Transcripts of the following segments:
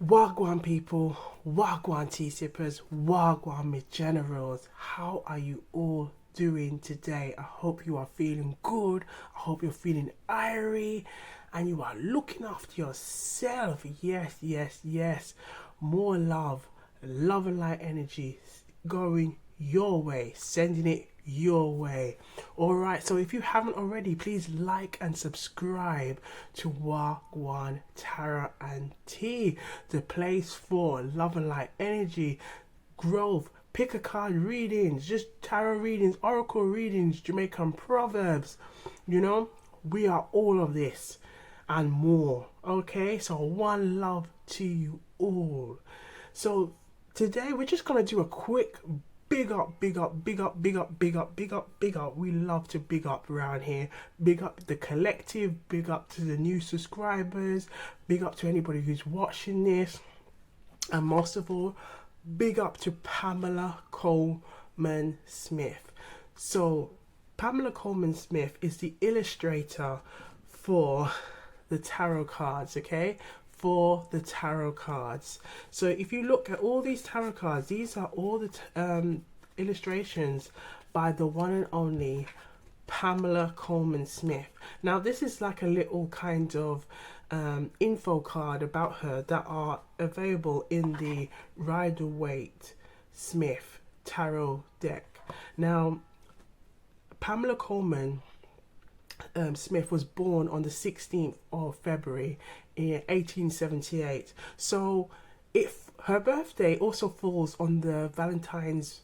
Wagwan people, Wagwan tea sippers, Wagwan mid generals. How are you all doing today? I hope you are feeling good. I hope you're feeling irie and you are looking after yourself. Yes, yes, yes. More love, love and light energy going your way, sending it your way. All right, so if you haven't already, please like and subscribe to Wagwantarotandtea, the place for love and light energy, growth, pick a card readings, just tarot readings, oracle readings, Jamaican proverbs. You know, we are all of this and more. Okay, so one love to you all. So today we're just gonna do a quick big up, big up, big up, big up, big up, big up, big up. We love to big up around here. Big up the collective, big up to the new subscribers, big up to anybody who's watching this, and most of all, big up to Pamela Colman Smith. So Pamela Colman Smith is the illustrator for the tarot cards, okay? For the tarot cards. So if you look at all these tarot cards, these are all the illustrations by the one and only Pamela Colman Smith. Now this is like a little kind of info card about her that are available in the Waite Smith tarot deck. Now Pamela Colman Smith was born on the 16th of February in 1878. So if her birthday also falls on the Valentine's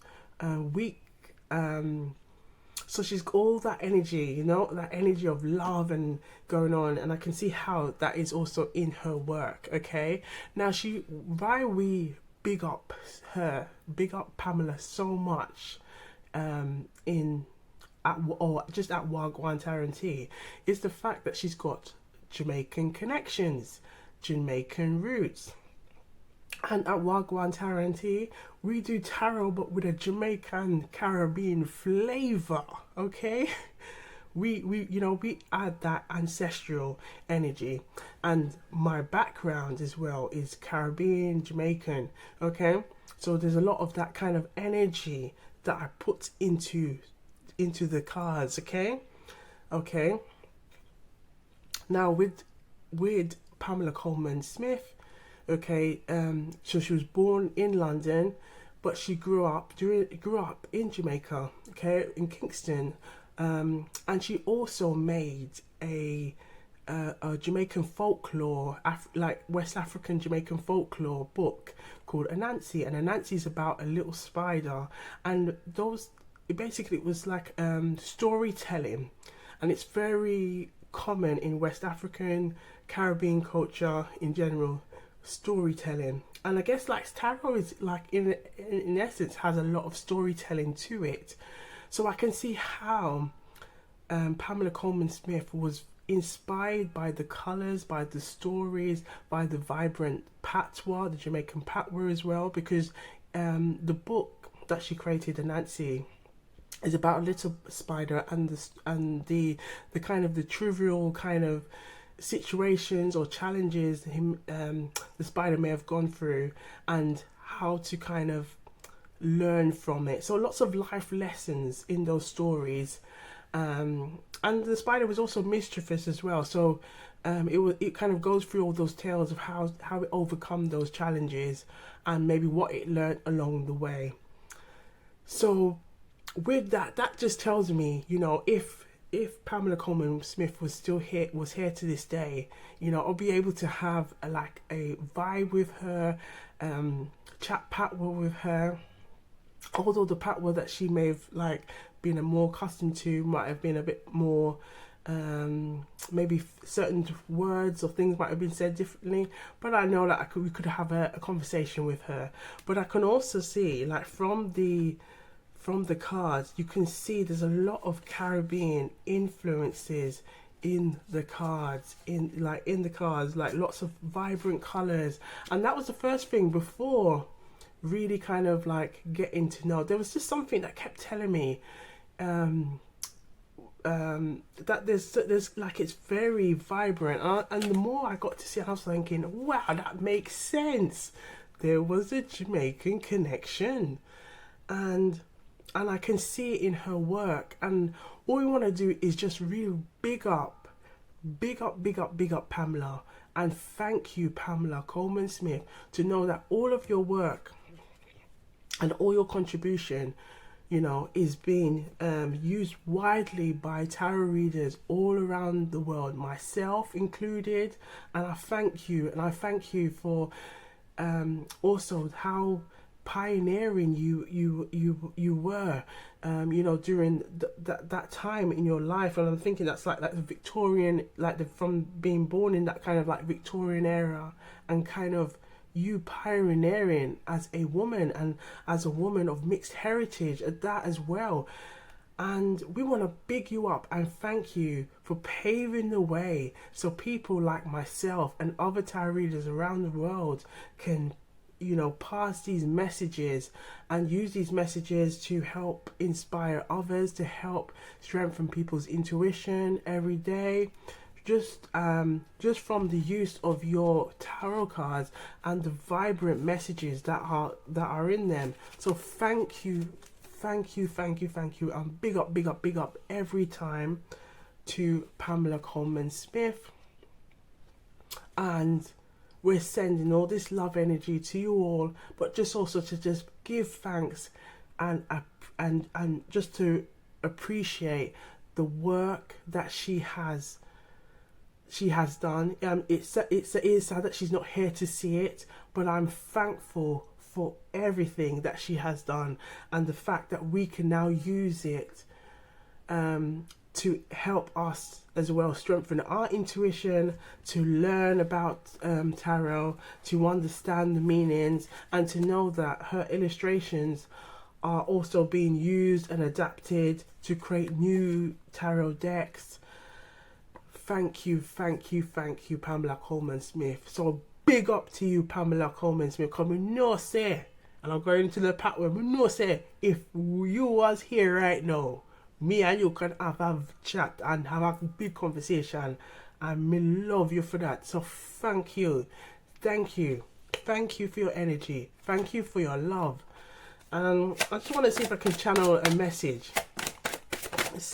week, so she's got all that energy, you know, that energy of love and going on, and I can see how that is also in her work. Okay, now why we big up her, big up Pamela so much just at Wagwantarotandtea is the fact that she's got Jamaican connections, Jamaican roots. And at Wagwantarotandtea, we do tarot but with a Jamaican Caribbean flavor, okay? We add that ancestral energy, and my background as well is Caribbean, Jamaican, okay? So there's a lot of that kind of energy that I put into the cards, okay? Now with Pamela Colman Smith, okay, so she was born in London, but she grew up in Jamaica, okay, in Kingston, and she also made a Jamaican folklore, like West African Jamaican folklore book called Anansi, and Anansi is about a little spider, and it was like storytelling, and it's very common in West African, Caribbean culture in general, storytelling. And I guess like tarot is like in essence has a lot of storytelling to it. So I can see how Pamela Colman Smith was inspired by the colours, by the stories, by the vibrant patois, the Jamaican patois as well, because the book that she created, Anansi, is about a little spider and the kind of the trivial kind of situations or challenges the spider may have gone through, and how to kind of learn from it. So lots of life lessons in those stories, and the spider was also mischievous as well. So it kind of goes through all those tales of how it overcome those challenges and maybe what it learned along the way. So with that just tells me, you know, if Pamela Colman Smith was here to this day, you know, I'll be able to have a vibe with her, chat patois with her, although the patois that she may have like been more accustomed to might have been a bit more maybe certain words or things might have been said differently, but I know that we could have a conversation with her. But I can also see, like, from the cards, you can see there's a lot of Caribbean influences in the cards, like lots of vibrant colors. And that was the first thing before really kind of like getting to know. There was just something that kept telling me, that there's like, it's very vibrant, and the more I got to see it, I was thinking, wow, that makes sense. There was a Jamaican connection, and I can see it in her work. And all we want to do is just really big up Pamela, and thank you, Pamela Colman Smith, to know that all of your work and all your contribution, you know, is being used widely by tarot readers all around the world, myself included. And I thank you, and I thank you for also how pioneering you were, you know, during that time in your life. And I'm thinking that's like the Victorian, from being born in that kind of like Victorian era, and kind of you pioneering as a woman, and as a woman of mixed heritage at that as well. And we want to big you up and thank you for paving the way so people like myself and other tarot readers around the world can, you know, pass these messages and use these messages to help inspire others, to help strengthen people's intuition every day. Just from the use of your tarot cards and the vibrant messages that are in them. So thank you, and big up every time to Pamela Colman Smith. And we're sending all this love energy to you all, but just also to just give thanks and just to appreciate the work that she has done. It's sad that she's not here to see it, but I'm thankful for everything that she has done, and the fact that we can now use it to help us as well strengthen our intuition, to learn about tarot, to understand the meanings, and to know that her illustrations are also being used and adapted to create new tarot decks. Thank you, Pamela Colman Smith. So big up to you, Pamela Colman Smith. Because we know, say, and I'm going to the part where we know, say, if you was here right now, me and you can have a chat and have a big conversation. And me love you for that. So thank you. Thank you for your energy. Thank you for your love. And I just want to see if I can channel a message.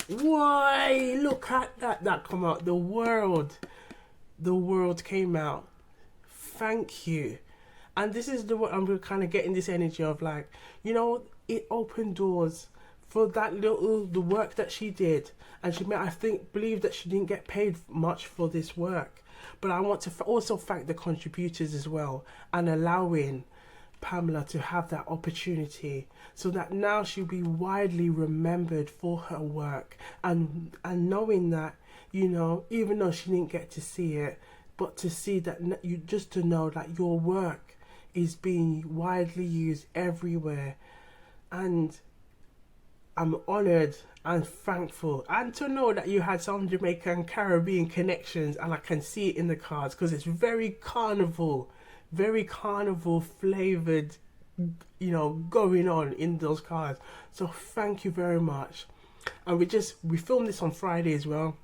Why, look at that come out. The world came out. Thank you. And this is the what I'm kind of getting this energy of, like, you know, it opened doors for the work that she did. And she may, believe that she didn't get paid much for this work, but I want to also thank the contributors as well, and allowing Pamela to have that opportunity, so that now she'll be widely remembered for her work, and knowing that, you know, even though she didn't get to see it, but to see that you just to know that your work is being widely used everywhere. And I'm honoured and thankful, and to know that you had some Jamaican Caribbean connections, and I can see it in the cards because it's very carnival flavoured, you know, going on in those cards. So thank you very much. And we filmed this on Friday as well,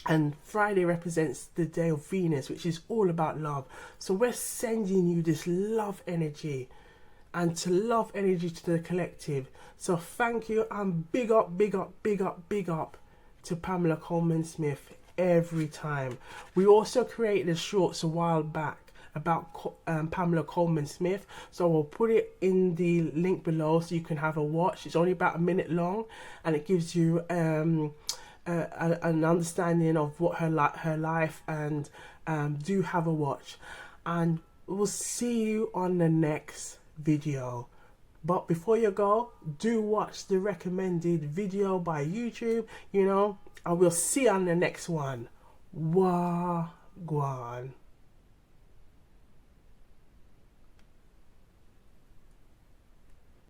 and Friday represents the day of Venus, which is all about love. So we're sending you this love energy, and to love energy to the collective. So thank you, and big up to Pamela Colman Smith every time. We also created a shorts a while back about Pamela Colman Smith, so we'll put it in the link below so you can have a watch. It's only about a minute long, and it gives you an understanding of what her life, and do have a watch. And we'll see you on the next video. But before you go, do watch the recommended video by YouTube, you know, and we'll see you on the next one. Wagwan.